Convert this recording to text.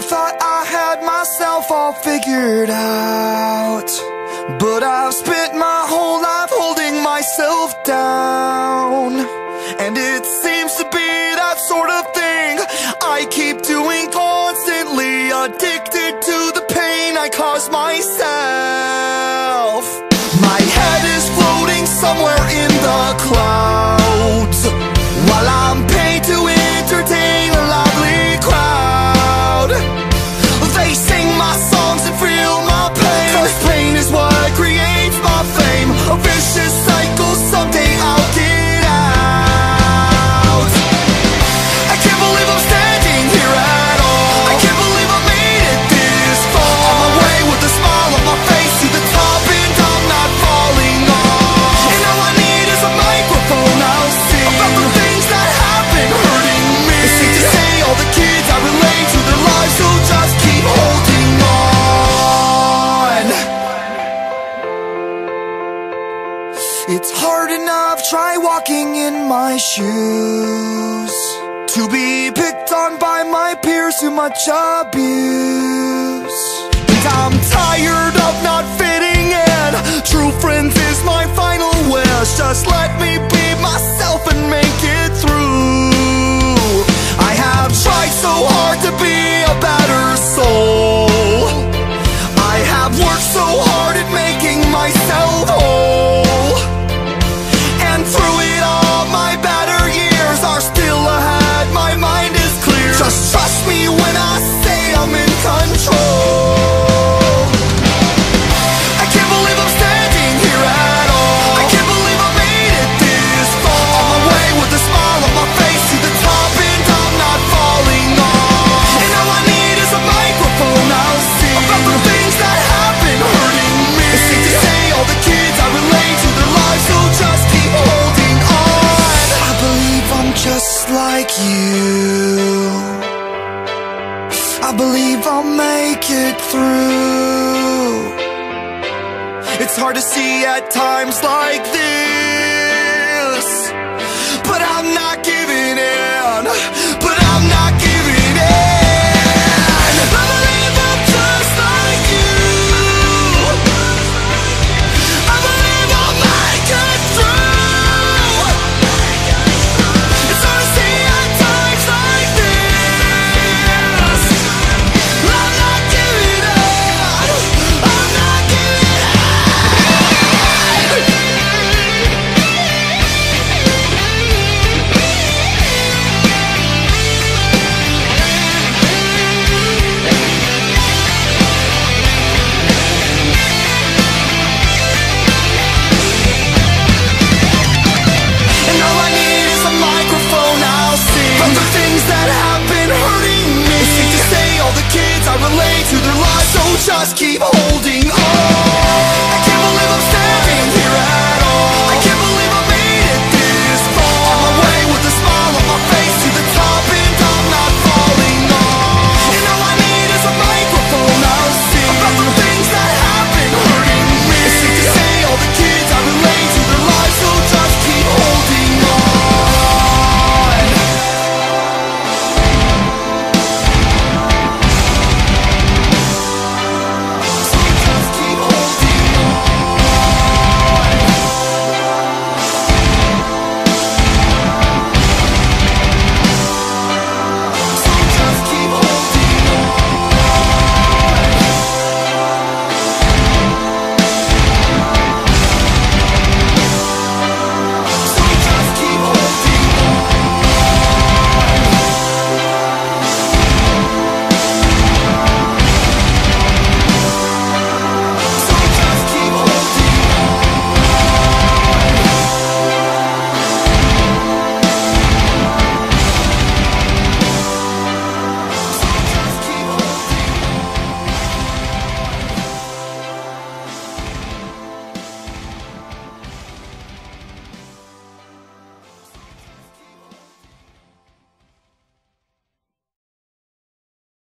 thought I had myself all figured out, but I've spent my whole life holding myself down. And it seems to be that sort of thing I keep doing constantly, addicted to the pain I cause myself. My head is floating somewhere in the clouds, while I'm paid to entertain a lively crowd. They sing my songs and feel my pain, 'cause pain is what creates my fame. A vicious cycle, someday I'll get out. I can't believe I'm standing here at all. I can't believe I made it this far. On my way with a smile on my face to the top, and I'm not falling off. And all I need is a microphone. I'll sing about the things that have been hurting me. It's safe to say all the kids I relate to, their lives will just keep holding on. It's hard enough, try walking in my shoes, to be picked on by my peers, too much abuse. And I'm tired of not fitting in. True friends is my final wish. Just let me be myself and make it through. I have tried so hard to be a better soul. I have worked so hard at making myself whole. And through it all, my better years are still ahead. My mind is clear. Just trust me when I say I'm in control. I can't believe I'm standing here at all. I can't believe I made it this far. On my way with a smile on my face to the top, and I'm not falling off. And all I need is a microphone. I'll sing about the things that have been hurting me. It's safe to say all the kids I relate to, their lives will just keep holding on. I believe I'm just like you. I believe I'll make it through. It's hard to see at times like this, but I'm not giving in. But I'm not giving in. I believe I'm just like you. I believe I'll make it through. It's hard to see at times like this. I'm not giving in. I'm not giving in. And all I need is a microphone. I'll sing from the things that have been hurting me. It's safe to say all the kids I relate to, their lives, so just keep holding